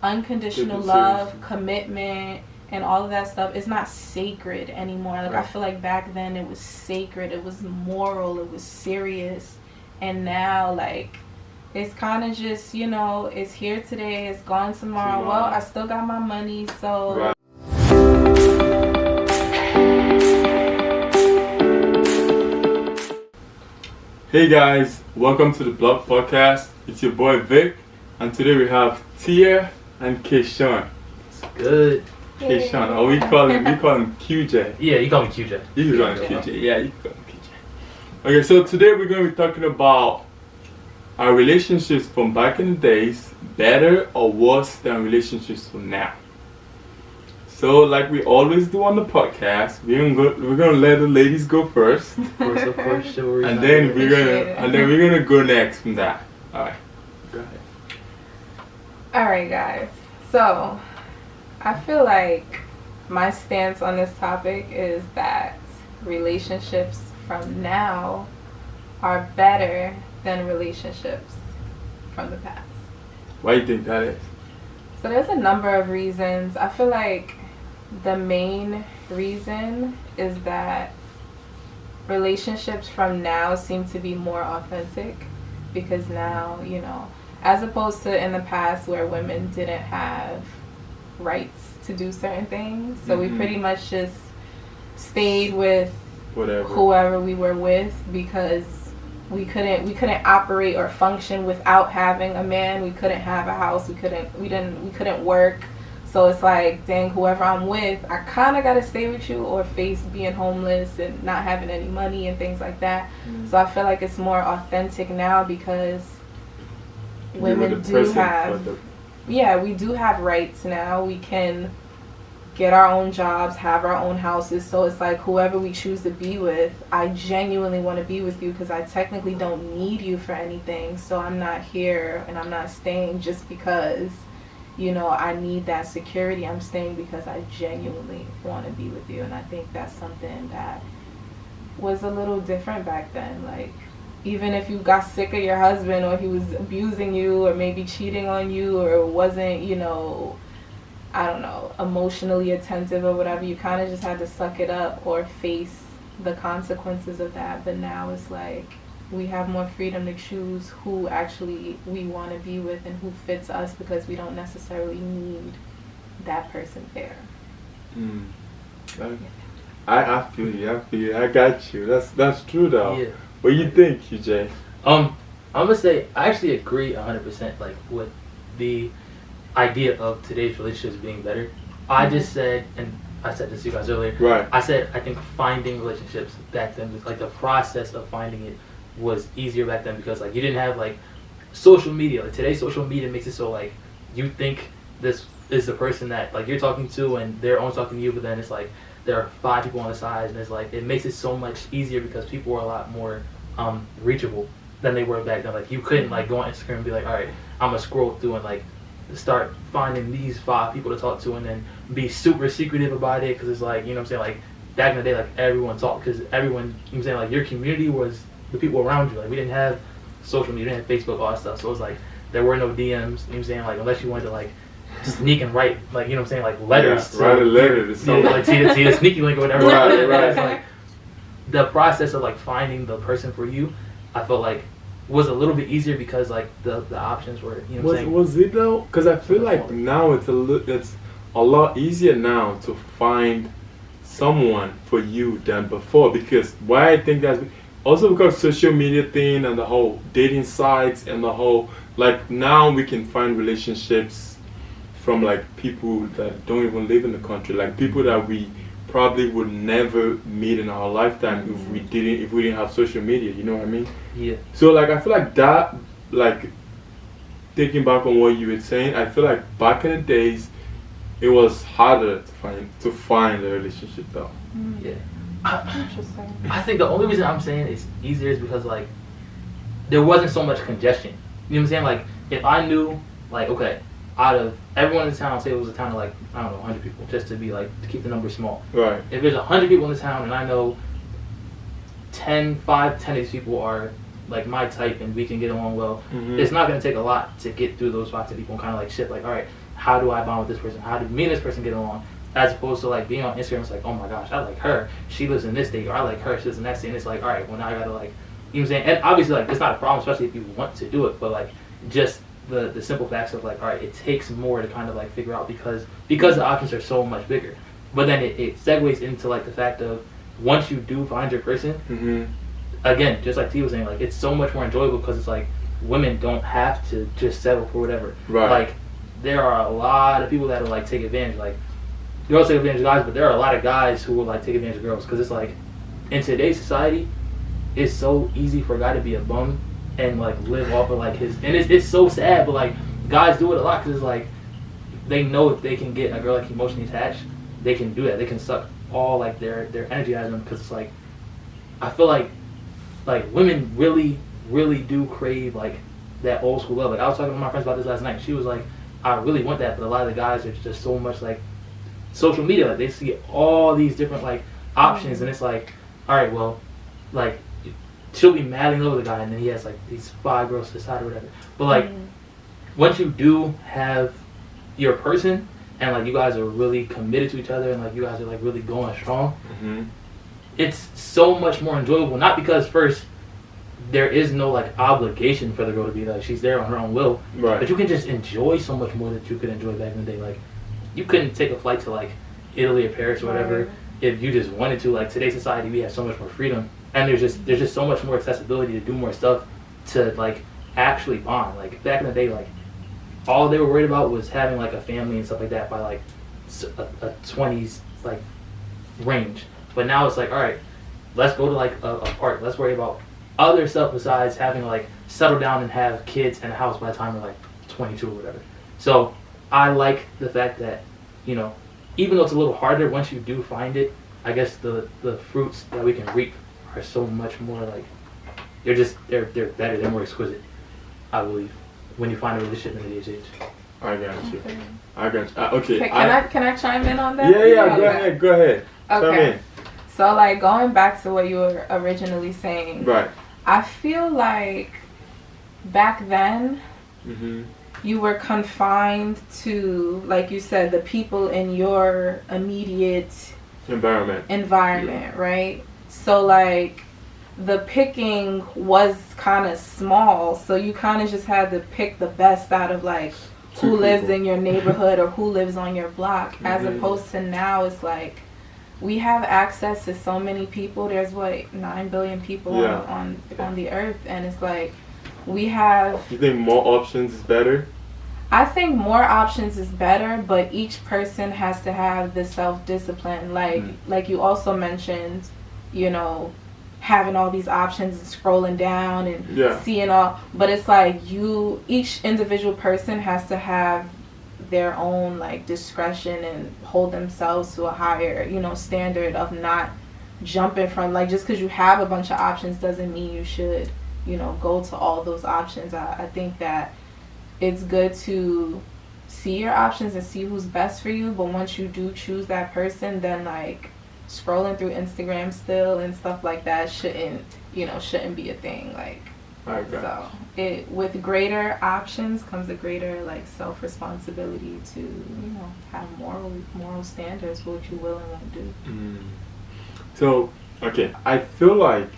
unconditional love, commitment, and all of that stuff is not sacred anymore. Like, I feel like back then it was sacred, it was moral, it was serious. And now, like, it's kind of just, you know, it's here today, it's gone tomorrow. Well, I still got my money, so... Right. Hey guys, welcome to the Blog Podcast. It's your boy Vic, and today we have Tia and Keishawn. Good. Keishawn, or we call him QJ. Yeah, you call me QJ. You can call him QJ. Yeah, you can call him QJ. Okay, so today we're going to be talking about our relationships from back in the days, better or worse than relationships from now. So, like we always do on the podcast, we're gonna let the ladies go first. Of course, sure. And then we're gonna go next from that. All right, go ahead. All right, guys. So, I feel like my stance on this topic is that relationships from now are better than relationships from the past. Why do you think that is? So there's a number of reasons. I feel like the main reason is that relationships from now seem to be more authentic, because now, you know, as opposed to in the past where women didn't have rights to do certain things, so we pretty much just stayed with whoever we were with, because we couldn't operate or function without having a man. We couldn't have a house. We couldn't work. So it's like, dang, whoever I'm with, I kind of got to stay with you or face being homeless and not having any money and things like that. So I feel like it's more authentic now, because women do have, we do have rights now. We can get our own jobs, have our own houses. So it's like, whoever we choose to be with, I genuinely want to be with you because I technically don't need you for anything. So I'm not here and I'm not staying just because, you know, I need that security. I'm staying because I genuinely want to be with you. And I think that's something that was a little different back then. Like, even if you got sick of your husband, or he was abusing you, or maybe cheating on you, or wasn't, you know, I don't know, emotionally attentive or whatever, you kind of just had to suck it up or face the consequences of that. But now it's like, we have more freedom to choose who actually we want to be with and who fits us, because we don't necessarily need that person there. I feel you. I got you. That's true though. Yeah. What do you think, QJ? I'm gonna say I actually agree 100%. Like, with the idea of today's relationships being better. I just said, and I said this to you guys earlier. Right. I said I think finding relationships back then, like the process of finding it, was easier back then, because like you didn't have like social media. Like, today's social media makes it so like you think this is the person that like you're talking to, and they're only talking to you, but then it's like there are 5 people on the side, and it's like it makes it so much easier because people are a lot more reachable than they were back then. Like, you couldn't like go on Instagram and be like, all right, I'm gonna scroll through and like start finding these 5 people to talk to, and then be super secretive about it, because it's like, you know what I'm saying, like back in the day, like everyone talked, because everyone, you know what I'm saying, like your community was the people around you. Like, we didn't have social media, we didn't have Facebook, all that stuff, so it was like there were no DMs, you know what I'm saying, like unless you wanted to like sneak and write, like, you know what I'm saying, like letters, write a letter to someone, like see the sneaky link or whatever. Right. It's like the process of like finding the person for you, I felt like was a little bit easier, because like the options were, you know what I'm saying. Was it though? Because I feel like now it's a lot easier now to find someone for you than before. Because why I think that's also because social media thing and the whole dating sites and the whole, like, now we can find relationships from like people that don't even live in the country, like people that we probably would never meet in our lifetime if we didn't have social media, you know what I mean? Yeah. So like I feel like that, like thinking back on what you were saying, I feel like back in the days it was harder to find a relationship though. Yeah. I think the only reason I'm saying it's easier is because like there wasn't so much congestion. You know what I'm saying? Like, if I knew, like, okay, out of everyone in the town, say it was a town of like, I don't know, 100 people, just to be like, to keep the number small. Right. If there's 100 people in the town and I know 10 of these people are like my type and we can get along well, it's not going to take a lot to get through those 5 people and kind of like shit, like, all right, how do I bond with this person? How do me and this person get along? As opposed to like being on Instagram, it's like, oh my gosh, I like her. She lives in this state, or I like her. She lives in that state. And it's like, all right, well now I gotta like, you know what I'm saying? And obviously like it's not a problem, especially if you want to do it. But like just the simple facts of like, all right, it takes more to kind of like figure out because the options are so much bigger. But then it segues into like the fact of once you do find your person, again, just like T was saying, like it's so much more enjoyable because it's like women don't have to just settle for whatever. Right. Like there are a lot of people that will like take advantage. Like girls take advantage of guys, but there are a lot of guys who will like take advantage of girls because it's like in today's society, it's so easy for a guy to be a bum and like live off of like his. And it's so sad, but like guys do it a lot because it's like they know if they can get a girl like emotionally attached, they can do that. They can suck all like their energy out of them because it's like I feel like women really do crave like that old school love. Like I was talking to my friends about this last night. She was like, I really want that, but a lot of the guys are just so much like social media. Like they see all these different like options, and it's like, all right, well, like she'll be madly in love with a guy, and then he has like these 5 girls to decide or whatever. But like once you do have your person, and like you guys are really committed to each other, and like you guys are like really going strong, it's so much more enjoyable. Not because first there is no like obligation for the girl to be like she's there on her own will, right? But you can just enjoy so much more that you could enjoy back in the day. Like you couldn't take a flight to like Italy or Paris or whatever if you just wanted to. Like today's society, we have so much more freedom, and there's just so much more accessibility to do more stuff to like actually bond. Like back in the day, like all they were worried about was having like a family and stuff like that by like a 20s like range. But now it's like, all right, let's go to like a park. Let's worry about other stuff besides having like settle down and have kids and a house by the time we're like 22 or whatever. So I like the fact that, you know, even though it's a little harder, once you do find it, I guess the fruits that we can reap are so much more like they're better, they're more exquisite, I believe, when you find a relationship in the age. I got you. Okay. Can I chime in on that? Yeah. Go ahead. Okay. So like going back to what you were originally saying. Right. I feel like back then you were confined to, like you said, the people in your immediate environment, right? So like the picking was kind of small, so you kind of just had to pick the best out of like who lives in your neighborhood or who lives on your block, as opposed to now it's like we have access to so many people. There's 9 billion people on the earth, and it's like we have. You think more options is better? I think more options is better, but each person has to have the self-discipline. Like you also mentioned, you know, having all these options and scrolling down and seeing all. But it's like each individual person has to have their own like discretion and hold themselves to a higher, you know, standard of not jumping from like just because you have a bunch of options doesn't mean you should, you know, go to all those options. I think that it's good to see your options and see who's best for you, but once you do choose that person, then like scrolling through Instagram still and stuff like that shouldn't be a thing. Like so with greater options comes a greater like self-responsibility to, you know, have moral standards for what you will and won't do. So okay, I feel like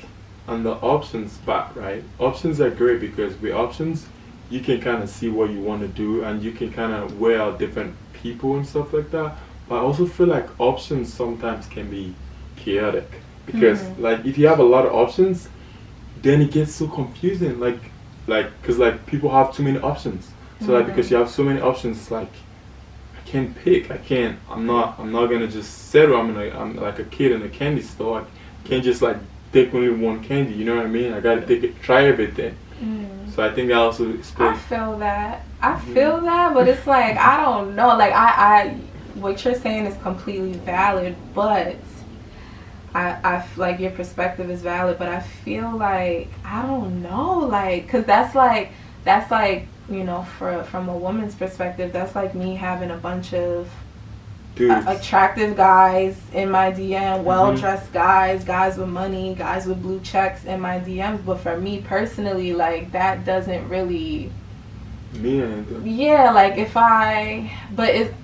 on the options part, right, options are great because with options you can kind of see what you want to do and you can kind of weigh out different people and stuff like that. But I also feel like options sometimes can be chaotic because like if you have a lot of options, then it gets so confusing. Like because like people have too many options. So like because you have so many options, it's like I can't pick. I'm not gonna just settle. I'm like a kid in a candy store. I can't just like take only one candy. You know what I mean? I gotta try everything. So I think I also explain. I feel that, but it's like I don't know. Like I what you're saying is completely valid, but I like your perspective is valid, but I feel like I don't know, like, cause that's like you know, from a woman's perspective, that's like me having a bunch of attractive guys in my DM, well-dressed guys with money, guys with blue checks in my DMs. But for me personally, like that doesn't really Yeah, like if I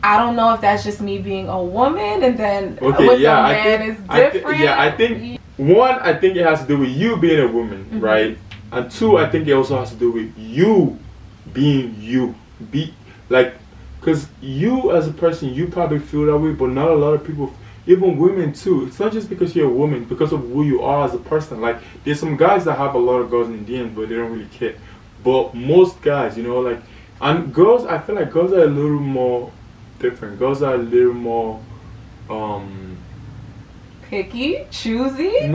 don't know if that's just me being a woman, and then with a man is different. I think one, I think it has to do with you being a woman, right? And two, I think it also has to do with you being you. Because you as a person, you probably feel that way, but not a lot of people, even women too. It's not just because you're a woman, because of who you are as a person. Like, there's some guys that have a lot of girls in the DMs, but they don't really care. But most guys, you know, like, and girls, I feel like girls are a little more different. Girls are a little more, picky, choosy.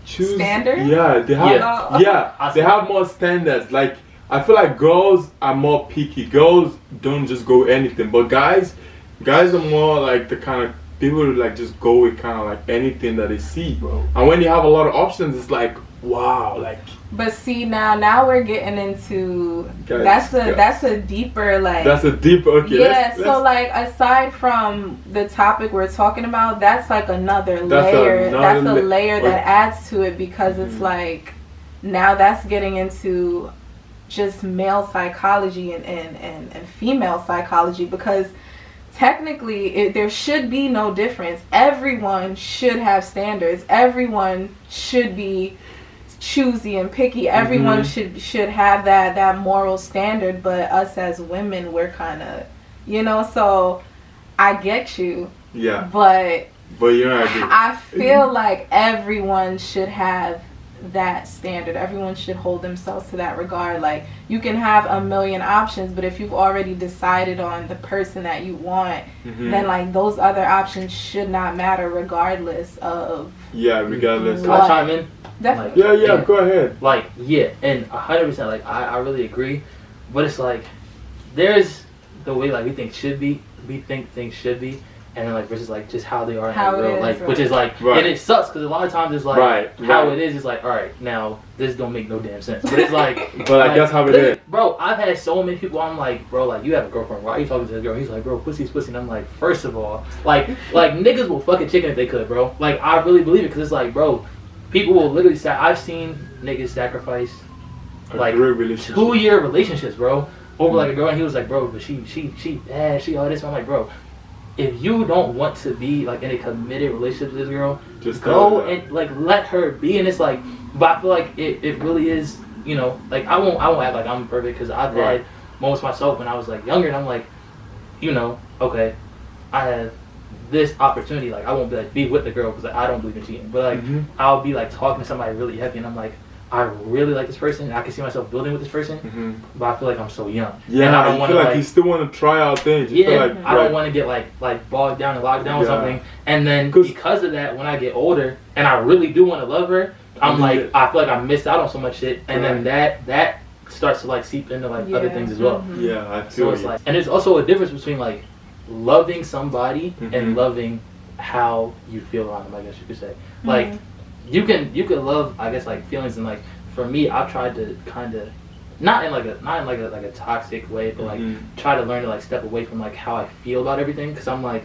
Choosy. Standards. Yeah, they have. They have more standards. Like, I feel like girls are more picky. Girls don't just go with anything, but guys are more like the kind of people who like just go with kind of like anything that they see. Bro. And when you have a lot of options, it's like, wow, like. But see, now we're getting into that's a deeper like. That's a deeper, okay. Yeah, so like aside from the topic we're talking about, that's like another layer. That's a layer that adds to it, because it's like now that's getting into just male psychology and female psychology, because technically there should be no difference. Everyone should have standards. Everyone should be choosy and picky. Everyone should have that moral standard, but us as women, we're kind of, you know, so I get you. Yeah. But you're not agree. I feel like everyone should have that standard. Everyone should hold themselves to that regard. Like, you can have a million options, but if you've already decided on the person that you want, then like those other options should not matter regardless of. Yeah, regardless. Can I chime in? Definitely. Like, yeah, go ahead. Like, yeah, and 100%, like, I really agree. But it's like, there's the way, like, we think things should be, and then, like, versus, like, just how they are in the real life. Which is, like, and it sucks, because a lot of times it's, like, how it is like, all right, now, this don't make no damn sense. But it's, like... but, like, that's how it is. Bro, I've had so many people, I'm like, bro, like, you have a girlfriend. Why are you talking to this girl? He's like, bro, pussy's pussy. And I'm like, first of all, like niggas will fuck a chicken if they could, bro. Like, I really believe it, because it's, like, bro... People will literally say, I've seen niggas sacrifice like 2-year relationships, bro, over like a girl, and he was like, bro, but she bad, she all this. I'm like, bro, if you don't want to be like in a committed relationship with this girl, just go and like let her be. And it's like, but I feel like it really is, you know, like I won't act like I'm perfect, because I've had moments myself when I was like younger, and I'm like, you know, okay, I have this opportunity, like I won't be like be with the girl, because like, I don't believe in cheating, but like I'll be like talking to somebody really heavy, and I'm like, I really like this person, and I can see myself building with this person, but I feel like I'm so young. Yeah, and I don't want to like you still want to try out things. You feel like, I don't want to get like bogged down and locked down with something, and then because of that, when I get older and I really do want to love her, I'm like, I feel like I missed out on so much shit, and then that starts to like seep into like other things as well. Yeah, I feel so it's like, and there's also a difference between like loving somebody and loving how you feel around them, I guess you could say. Like you can love, I guess, like feelings, and like for me, I've tried to kind of not in like a toxic way, but like try to learn to like step away from like how I feel about everything, because I'm like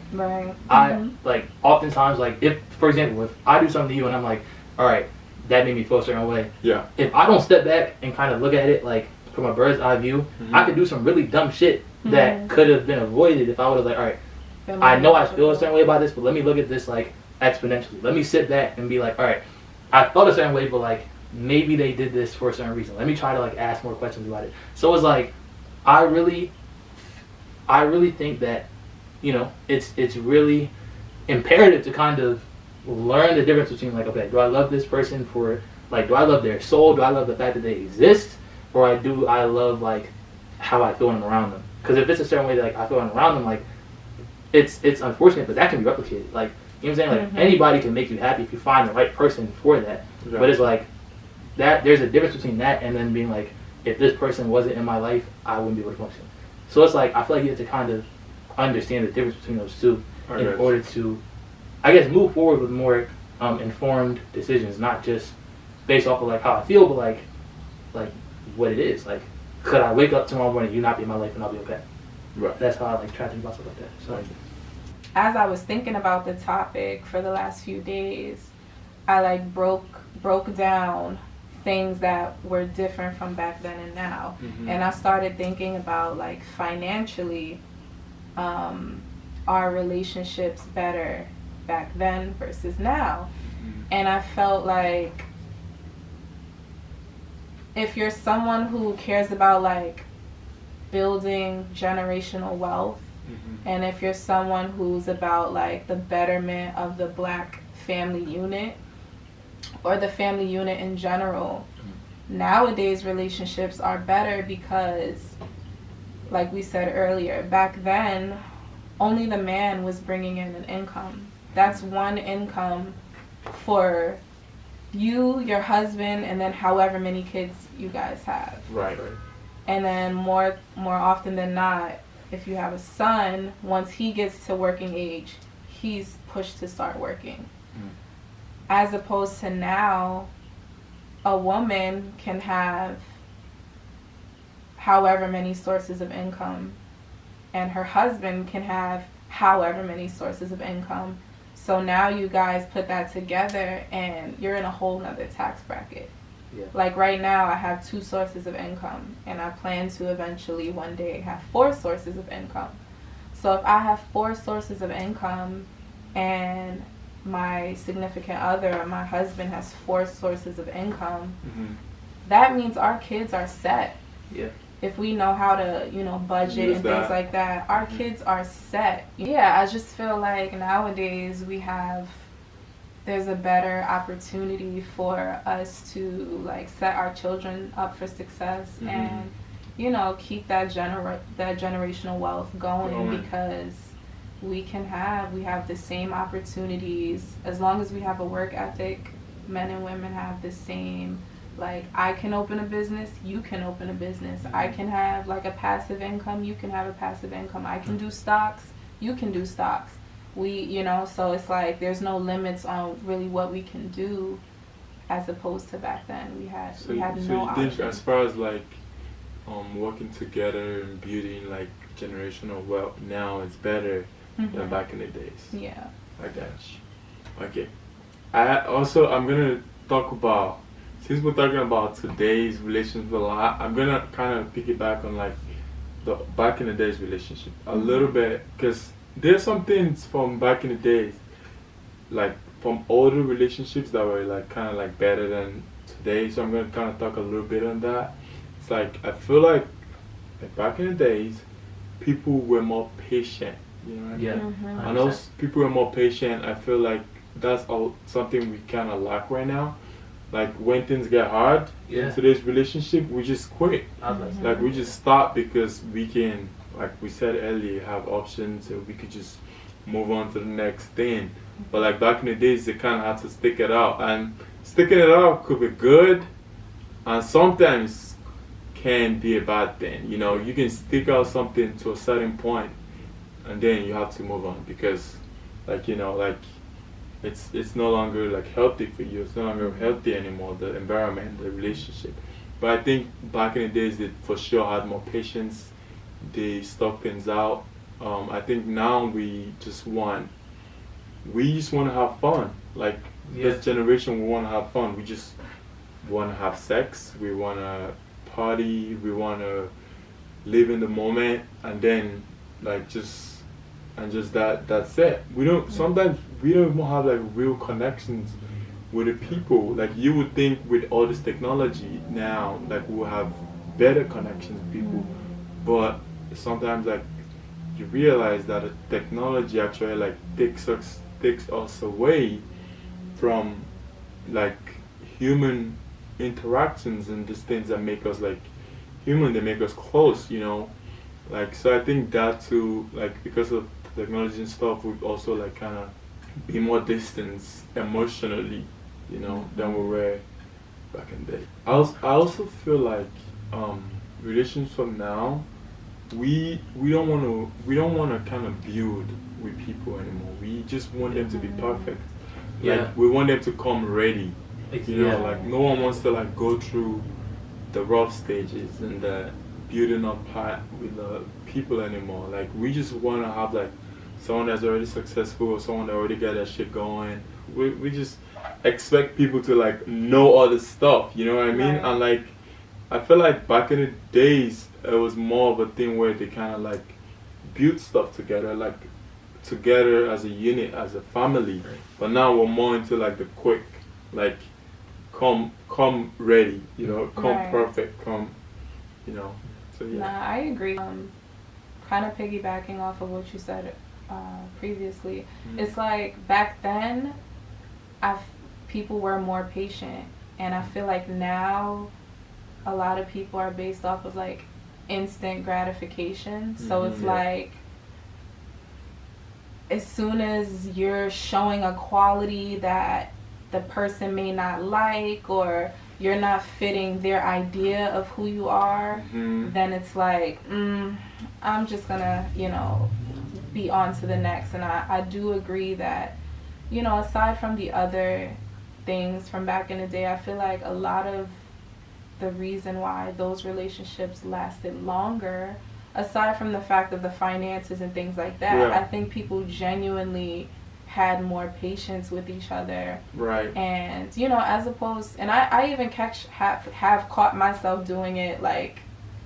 I like oftentimes, like if, for example, if I do something to you and I'm like, all right, that made me feel a certain way, if I don't step back and kind of look at it like from a bird's eye view, I could do some really dumb shit that could have been avoided if I would have like, all right, I know I feel a certain way about this, but let me look at this like exponentially. Let me sit back and be like, all right, I felt a certain way, but like maybe they did this for a certain reason. Let me try to like ask more questions about it. So it's like, I really think that, you know, it's really imperative to kind of learn the difference between like, okay, do I love this person for like, do I love their soul? Do I love the fact that they exist? Or do I love like how I feel when I'm around them? Because if it's a certain way that like I feel when I'm around them, like it's unfortunate, but that can be replicated. Like, you know what I'm saying? Like anybody can make you happy if you find the right person for that. Exactly. But it's like that. There's a difference between that and then being like, if this person wasn't in my life, I wouldn't be able to function. So it's like I feel like you have to kind of understand the difference between those two in order to, I guess, move forward with more informed decisions, not just based off of like how I feel, but like what it is. Like, could I wake up tomorrow morning, you not be in my life, and I'll be okay? Right. That's how I like try to think about stuff like that. So, as I was thinking about the topic for the last few days, I like broke down things that were different from back then and now. Mm-hmm. And I started thinking about like financially, are relationships better back then versus now? Mm-hmm. And I felt like if you're someone who cares about like building generational wealth, Mm-hmm. and if you're someone who's about like the betterment of the Black family unit or the family unit in general, nowadays relationships are better because, like we said earlier, back then only the man was bringing in an income. That's one income for you, your husband, and then however many kids you guys have. Right. And then more often than not, if you have a son, once he gets to working age, he's pushed to start working. As opposed to now, a woman can have however many sources of income, and her husband can have however many sources of income. So now you guys put that together and you're in a whole nother tax bracket. Yeah. Like right now I have 2 sources of income, and I plan to eventually one day have 4 sources of income. So if I have 4 sources of income and my significant other or my husband has 4 sources of income, Mm-hmm. that means our kids are set. Yeah. If we know how to, budget Use and that. things like that, our kids are set. Yeah, I just feel like nowadays there's a better opportunity for us to like set our children up for success, Mm-hmm. and keep that generational wealth going, because we have the same opportunities as long as we have a work ethic. Men and women have the same. Like, I can open a business, you can open a business. I can have like a passive income, you can have a passive income. I can do stocks, you can do stocks. So it's like there's no limits on really what we can do, as opposed to back then. We had So no you think options. as far as like working together and building like generational wealth now is better than Mhm. back in the days? Yeah. I got you. Okay. I'm gonna talk about, since we're talking about today's relationship a lot, I'm gonna kind of piggyback on like the back in the days relationship a little bit, because there's some things from back in the days, like from older relationships, that were like kind of like better than today. So I'm gonna kind of talk a little bit on that. It's like I feel like back in the days, people were more patient. You know what I mean? Yeah. Mhm. I know people are more patient. I feel like that's something we kind of lack right now. Like when things get hard in today's relationship, we just quit. Like we just stop because we can, like we said earlier, have options, and we could just move on to the next thing. But like back in the days, they kind of had to stick it out, and sticking it out could be good, and sometimes can be a bad thing. You can stick out something to a certain point, and then you have to move on because, like it's no longer like healthy for you. It's no longer healthy anymore. The environment, the relationship. But I think back in the days, they for sure had more patience. They stuck things out. I think now we just want to have fun. Like this generation, we want to have fun. We just want to have sex. We want to party. We want to live in the moment, and then that's it. Sometimes we don't even have like real connections with the people. Like you would think with all this technology now, like we'll have better connections with people, but sometimes like you realize that the technology actually like takes us away from like human interactions and just things that make us like human, they make us close, like. So I think that too, like because of technology and stuff, would also like kind of be more distant emotionally, than we were back in the day. I also feel like relations from now, we don't want to kind of build with people anymore. We just want them to be perfect. Like we want them to come ready. Like no one wants to like go through the rough stages and the building up part with the people anymore. Like we just want to have like someone that's already successful or someone that already got that shit going. We just expect people to like know all this stuff, you know what I mean? Right. And like I feel like back in the days it was more of a thing where they kind of like build stuff together, like together as a unit, as a family. Right. But now we're more into like the quick, like come ready, you know, come Right. perfect, come, you know. So yeah. Nah, I agree. Kind of piggybacking off of what you said previously, it's like back then, people were more patient, and I feel like now, a lot of people are based off of like instant gratification. So it's like, as soon as you're showing a quality that the person may not like, or you're not fitting their idea of who you are, then it's like, I'm just gonna, you know, be on to the next. And I do agree that, you know, aside from the other things from back in the day, I feel like a lot of the reason why those relationships lasted longer, aside from the fact of the finances and things like that, I think people genuinely had more patience with each other. Right. And, you know, as opposed, and I even have caught myself doing it, like,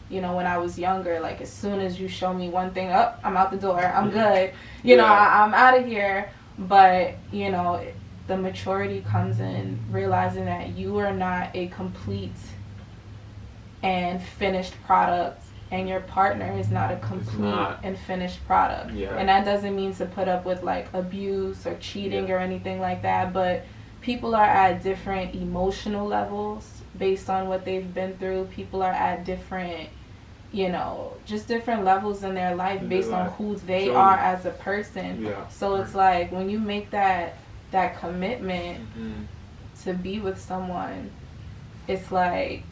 you know, when I was younger, like, as soon as you show me one thing, I'm out the door, I'm good, you know, I'm out of here. But, you know, the maturity comes in realizing that you are not a complete and finished product, and your partner is not a complete and finished product. Yeah. And that doesn't mean to put up with like abuse or cheating or anything like that, but people are at different emotional levels based on what they've been through. People are at different, you know, just different levels in their life based on who they are as a person. So it's like when you make that commitment to be with someone, it's like,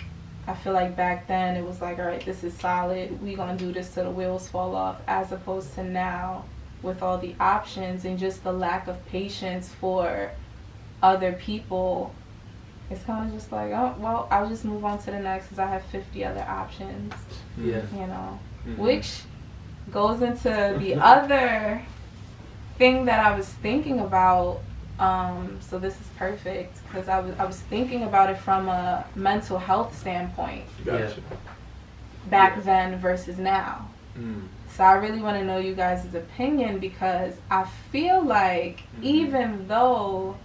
I feel like back then it was like, all right, this is solid, we gonna do this till the wheels fall off, as opposed to now with all the options and just the lack of patience for other people. It's kind of just like, oh, well, I'll just move on to the next because I have 50 other options. Yeah. You know, which goes into the other thing that I was thinking about. So this is perfect because I was thinking about it from a mental health standpoint. Gotcha. Back then versus now. So I really want to know you guys' opinion, because I feel like even though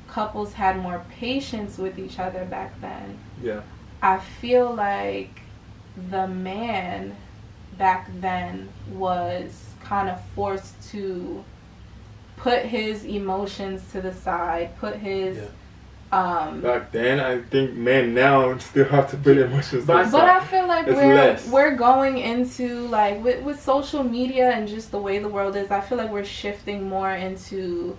couples had more patience with each other back then, I feel like the man back then was kind of forced to put his emotions to the side, put his back then, I think men now still have to put emotions to the side. But I feel like we're going into, like, with social media and just the way the world is, I feel like we're shifting more into,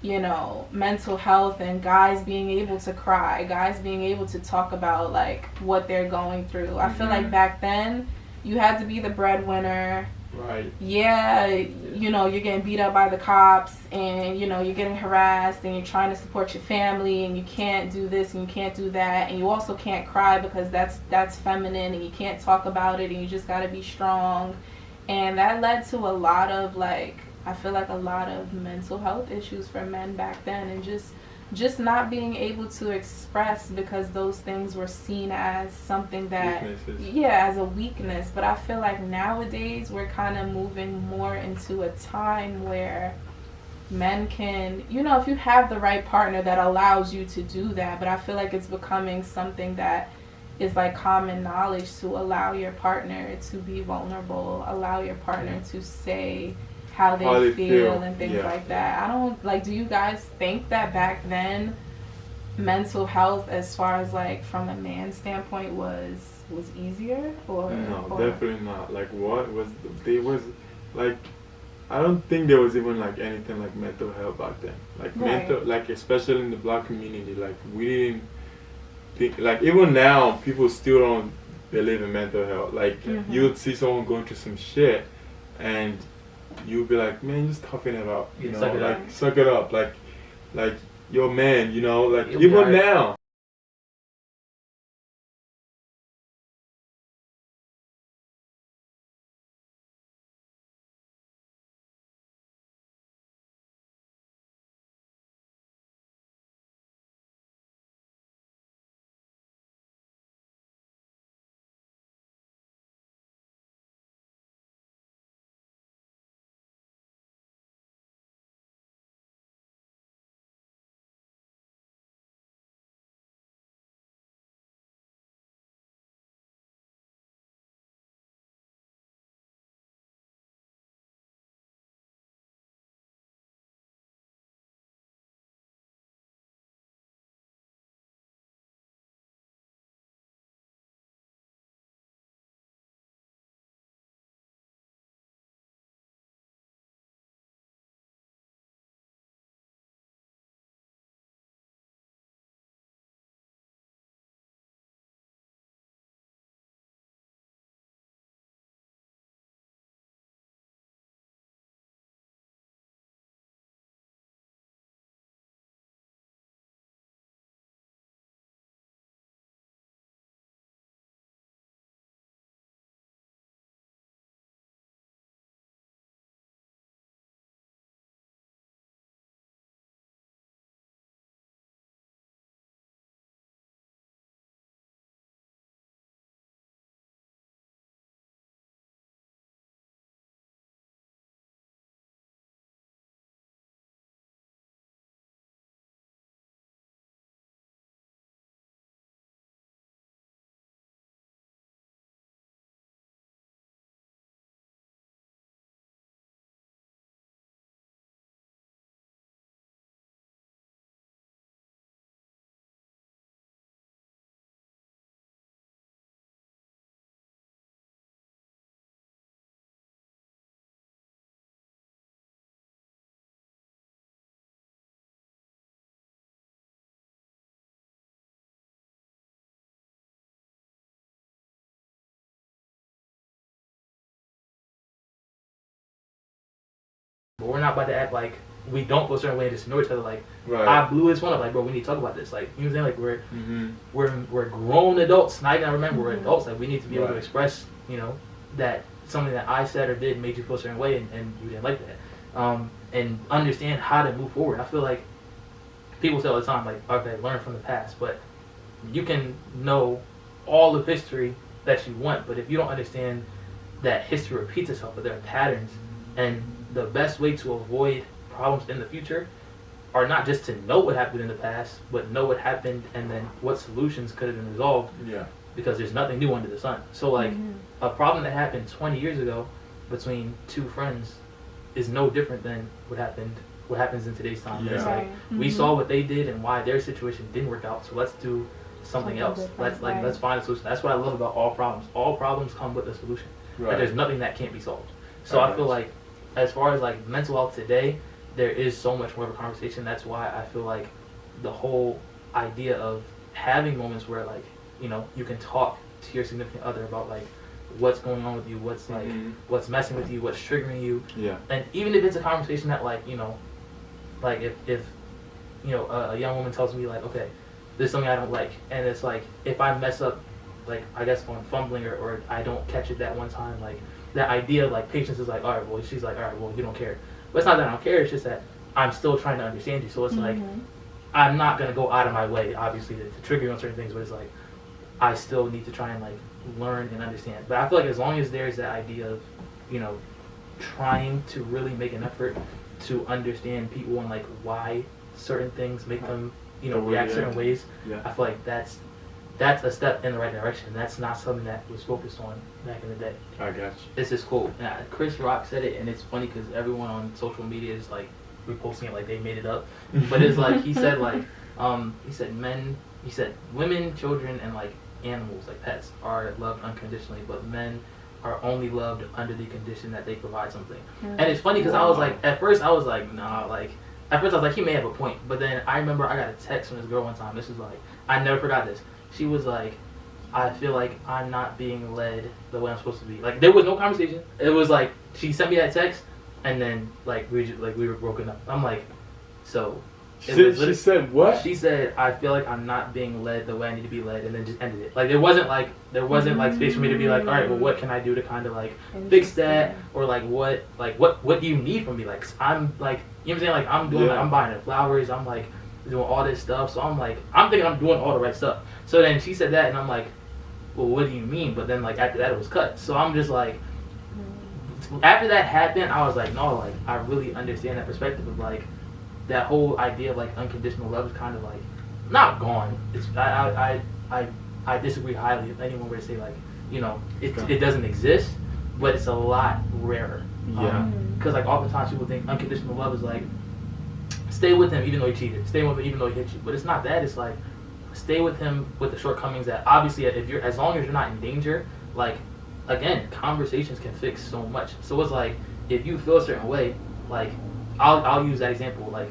you know, mental health and guys being able to cry, guys being able to talk about like what they're going through. I feel like back then you had to be the breadwinner. Right. Yeah, you know, you're getting beat up by the cops, and you know, you're getting harassed, and you're trying to support your family, and you can't do this and you can't do that, and you also can't cry because that's feminine, and you can't talk about it, and you just got to be strong. And that led to a lot of, like, I feel like a lot of mental health issues for men back then, and just not being able to express because those things were seen as something that, as a weakness. But I feel like nowadays we're kind of moving more into a time where men can, you know, if you have the right partner that allows you to do that, but I feel like it's becoming something that is like common knowledge to allow your partner to be vulnerable, allow your partner to say how they feel and things like that. I don't, like, do you guys think that back then mental health, as far as like from a man's standpoint, was easier? Or definitely not. Like, what was there was like, I don't think there was even like anything like mental health back then. Like mental, like especially in the black community, like we didn't think, like even now people still don't believe in mental health. Like you would see someone going through some shit and you'll be like, man, just toughing it up, you know, like suck it up, like you're a man, you know, like even now. but we're not about to act like we don't feel a certain way and just ignore each other. Like, I blew this one up. Like, bro, we need to talk about this. Like, you know what I'm saying? Like, we're grown adults. Now you gotta remember, we're adults. Like, we need to be able to express, you know, that something that I said or did made you feel a certain way, and you didn't like that. And understand how to move forward. I feel like people say all the time, like, okay, learn from the past, but you can know all of history that you want, but if you don't understand that history repeats itself, but there are patterns, and the best way to avoid problems in the future are not just to know what happened in the past, but know what happened and then what solutions could have been resolved. Yeah. Because there's nothing new under the sun. So like a problem that happened 20 years ago between two friends is no different than what happens in today's time. Yeah. It's like we saw what they did and why their situation didn't work out, so let's do something else. Let's find a solution. That's what I love about all problems. All problems come with a solution. Like there's nothing that can't be solved. So I feel like as far as like mental health today, there is so much more of a conversation. That's why I feel like the whole idea of having moments where like, you know, you can talk to your significant other about like what's going on with you, what's like what's messing with you, what's triggering you. Yeah. And even if it's a conversation that like, you know, like if you know, a young woman tells me like, okay, this is something I don't like, and it's like if I mess up, like I guess on fumbling or I don't catch it that one time, like that idea of like patience is like, all right, well, she's like, all right, well, you don't care. But it's not that I don't care, it's just that I'm still trying to understand you. So it's like, I'm not going to go out of my way, obviously, to trigger you on certain things, but it's like, I still need to try and like learn and understand. But I feel like as long as there's that idea of, you know, trying to really make an effort to understand people and like why certain things make them, you know, react certain ways, I feel like that's a step in the right direction. That's not something that was focused on back in the day. I got you. This is cool. Now, Chris Rock said it, and it's funny because everyone on social media is like reposting it like they made it up. But it's like he said like he said women, children, and like animals, like pets, are loved unconditionally, but men are only loved under the condition that they provide something. And it's funny because I was like, at first I was like, nah, like at first I was like, he may have a point. But then I remember I got a text from this girl one time. This was like, I never forgot this. She was like, I feel like I'm not being led the way I'm supposed to be. Like there was no conversation. It was like she sent me that text, and then like we were broken up. I'm like, so. She said what? She said, I feel like I'm not being led the way I need to be led, and then just ended it. Like there wasn't like space for me to be like, all right, well, what can I do to kind of like fix that, or like what do you need from me? Like I'm like, you know what I'm saying? Like I'm doing, like, I'm buying the flowers, I'm like doing all this stuff. So I'm like, I'm thinking I'm doing all the right stuff. So then she said that, and I'm like, well, what do you mean? But then like after that it was cut. So I'm just like, after that happened, I was like, no, like I really understand that perspective of like that whole idea of like unconditional love is kind of like not gone. It's I disagree highly if anyone were to say like, you know, it doesn't exist, but it's a lot rarer. Yeah. Because like oftentimes people think unconditional love is like stay with him even though he cheated, stay with him even though he hit you. But it's not that. It's like stay with him with the shortcomings that obviously if you're, as long as you're not in danger, like again, conversations can fix so much. So it's like if you feel a certain way, like I'll use that example. Like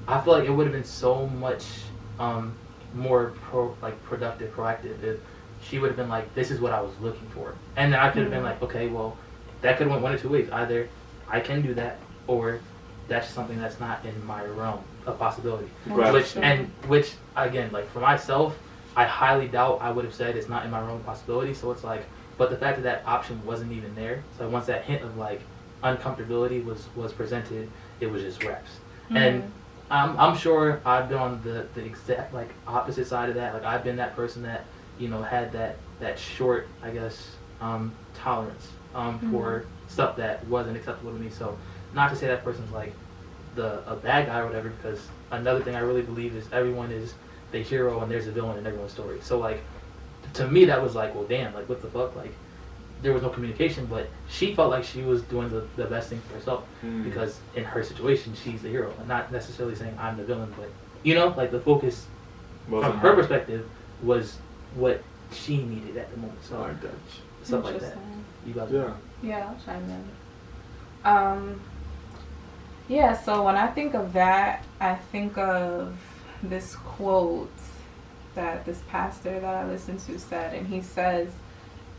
I feel like it would have been so much more productive, proactive if she would have been like, this is what I was looking for, and then I could have been like, okay, well, that could have went one or two ways. Either I can do that, or that's something that's not in my realm of possibility. Right. Which again, like for myself, I highly doubt I would have said it's not in my realm of possibility. So it's like, but the fact that option wasn't even there. So once that hint of like uncomfortability was presented, it was just reps. And I'm sure I've been on the exact like opposite side of that. Like I've been that person that, you know, had that short, I guess, tolerance for stuff that wasn't acceptable to me. So not to say that person's like a bad guy or whatever, because another thing I really believe is everyone is the hero and there's a villain in everyone's story. So like to me that was like, well damn, like what the fuck, like there was no communication, but she felt like she was doing the best thing for herself because in her situation she's the hero, and not necessarily saying I'm the villain, but you know, like the focus from her perspective was what she needed at the moment. So stuff like that. You guys, yeah, I'll chime in. Yeah, so when I think of that, I think of this quote that this pastor that I listened to said, and he says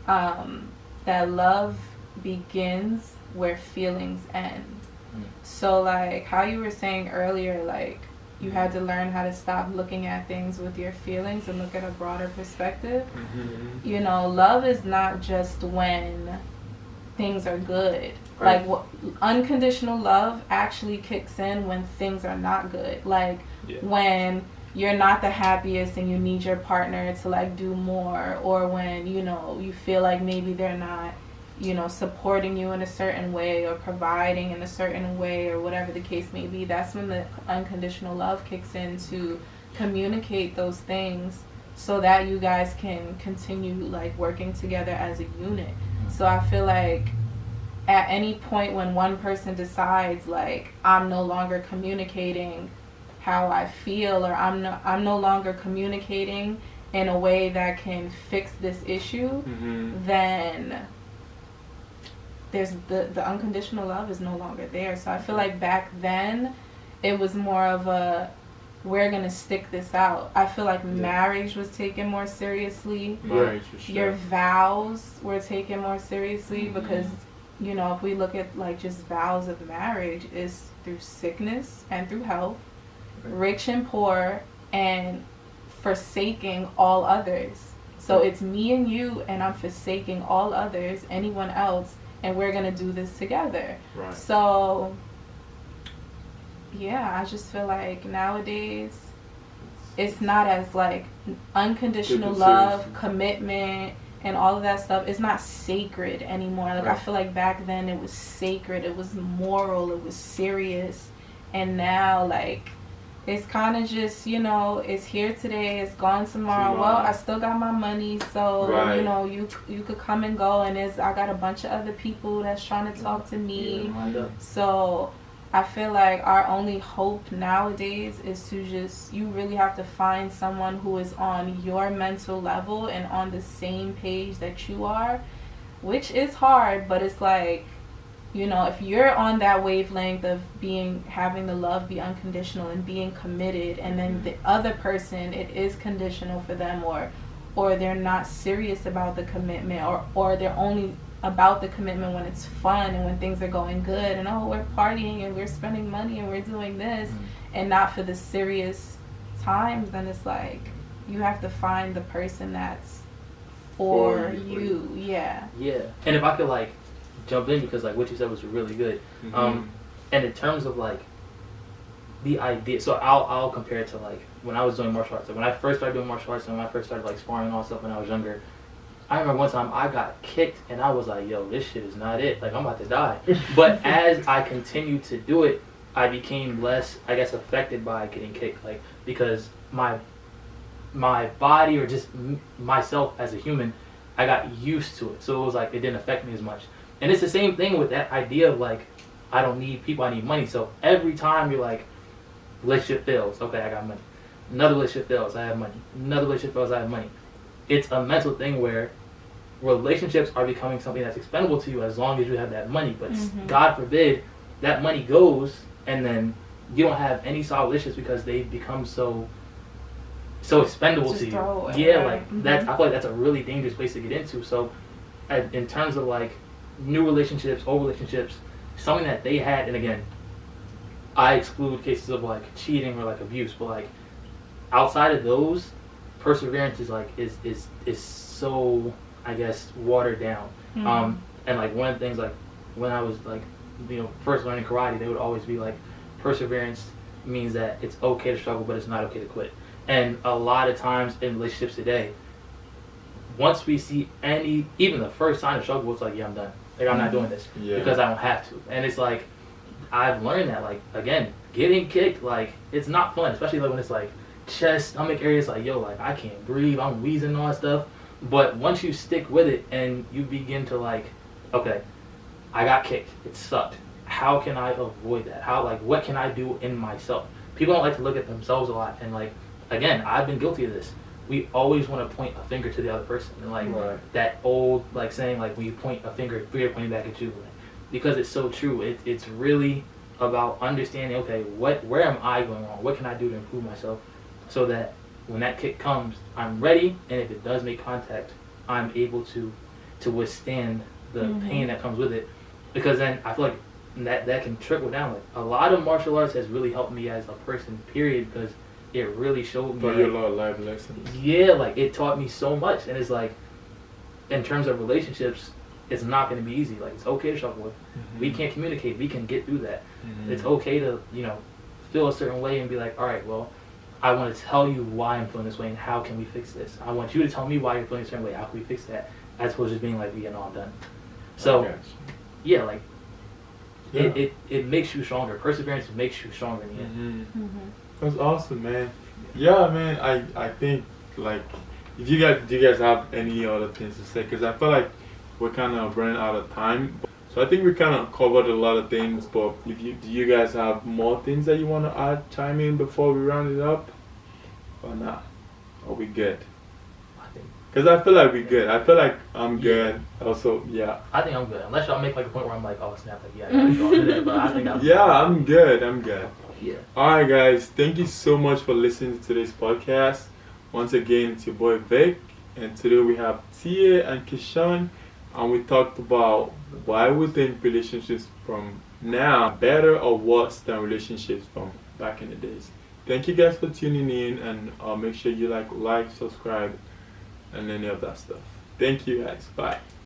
that love begins where feelings end. So like how you were saying earlier, like you had to learn how to stop looking at things with your feelings and look at a broader perspective. You know, love is not just when things are good. Like unconditional love actually kicks in when things are not good. Like when you're not the happiest and you need your partner to like do more, or when, you know, you feel like maybe they're not, you know, supporting you in a certain way or providing in a certain way or whatever the case may be. That's when the unconditional love kicks in to communicate those things so that you guys can continue like working together as a unit. So I feel like at any point when one person decides like I'm no longer communicating how I feel, or I'm no longer communicating in a way that can fix this issue, then there's the unconditional love is no longer there. So I feel like back then it was more of a we're gonna stick this out. I feel like marriage was taken more seriously. Your vows were taken more seriously because, you know, if we look at like just vows of marriage, is through sickness and through health, rich and poor, and forsaking all others. So it's me and you, and I'm forsaking all others, anyone else, and we're gonna do this together. So yeah, I just feel like nowadays it's not as like unconditional love, commitment, and all of that stuff. It's not sacred anymore. Like I feel like back then it was sacred, it was moral, it was serious, and now like it's kind of just, you know, it's here today, it's gone tomorrow. Well, I still got my money, so you know, you could come and go, and I got a bunch of other people that's trying to talk to me. So I feel like our only hope nowadays is to just, you really have to find someone who is on your mental level and on the same page that you are, which is hard, but it's like, you know, if you're on that wavelength of having the love be unconditional and being committed, and then the other person, it is conditional for them, or they're not serious about the commitment, or they're only about the commitment when it's fun and when things are going good, and oh, we're partying and we're spending money and we're doing this, and not for the serious times, then it's like you have to find the person that's for you. Yeah. And if I could like jump in, because like what you said was really good. And in terms of like the idea, so I'll compare it to like when I was doing martial arts. Like when I first started doing martial arts and when I first started like sparring and all stuff when I was younger, I remember one time I got kicked and I was like, yo, this shit is not it. Like I'm about to die. But as I continued to do it, I became less, I guess, affected by getting kicked, like because my body, or just myself as a human, I got used to it. So it was like it didn't affect me as much. And it's the same thing with that idea of like, I don't need people, I need money. So every time you're like, relationship fails, okay, I got money. Another relationship fails, I have money. Another relationship fails, I have money. It's a mental thing where relationships are becoming something that's expendable to you as long as you have that money. But God forbid that money goes and then you don't have any solid relationships because they become so expendable to you. That's, I feel like that's a really dangerous place to get into. So in terms of like new relationships, old relationships, something that they had, and again, I exclude cases of like cheating or like abuse, but like outside of those, perseverance is like is so, I guess, watered down. And like one of the things, like when I was like, you know, first learning karate, they would always be like, perseverance means that it's okay to struggle, but it's not okay to quit. And a lot of times in relationships today, once we see even the first sign of struggle, it's like, yeah, I'm done. Like I'm not doing this because I don't have to. And it's like, I've learned that, like, again, getting kicked, like, it's not fun, especially like when it's like chest, stomach areas, like, yo, like I can't breathe, I'm wheezing and all that stuff. But once you stick with it and you begin to like, okay, I got kicked, it sucked. How can I avoid that? What can I do in myself? People don't like to look at themselves a lot, and like, again, I've been guilty of this. We always want to point a finger to the other person, and like that old like saying, like when you point a finger, three are pointing back at you, because it's so true. It's really about understanding, okay, where am I going wrong? What can I do to improve myself, so that when that kick comes, I'm ready, and if it does make contact, I'm able to withstand the pain that comes with it. Because then I feel like that can trickle down. Like a lot of martial arts has really helped me as a person, period, because it really showed me. Taught you a lot of life lessons. Yeah, like it taught me so much, and it's like, in terms of relationships, it's not going to be easy. Like it's okay to struggle with. We can't communicate. We can get through that. It's okay to feel a certain way and be like, all right, well, I want to tell you why I'm feeling this way and how can we fix this. I want you to tell me why you're feeling a certain way. How can we fix that? As opposed to just being like, yeah, no, I'm done. So, yeah, like. Yeah. It makes you stronger. Perseverance makes you stronger in the end. That's awesome, man. Yeah, man. I think like if do you guys have any other things to say? Because I feel like we're kind of running out of time. So I think we kind of covered a lot of things. But do you guys have more things that you want to add, chime in before we round it up, or not? Are we good? Because I feel like we're good. I feel like I'm good. Also, yeah. I think I'm good. Unless y'all make like a point where I'm like, oh snap, like yeah, I gotta go into that. But I think I'm yeah, I'm good. I'm good. Yeah. Alright guys, thank you so much for listening to today's podcast. Once again, it's your boy Vic, and today we have Tia and Kishan, and we talked about why we think relationships from now are better or worse than relationships from back in the days. Thank you guys for tuning in, and make sure you like, subscribe, and any of that stuff. Thank you guys. Bye.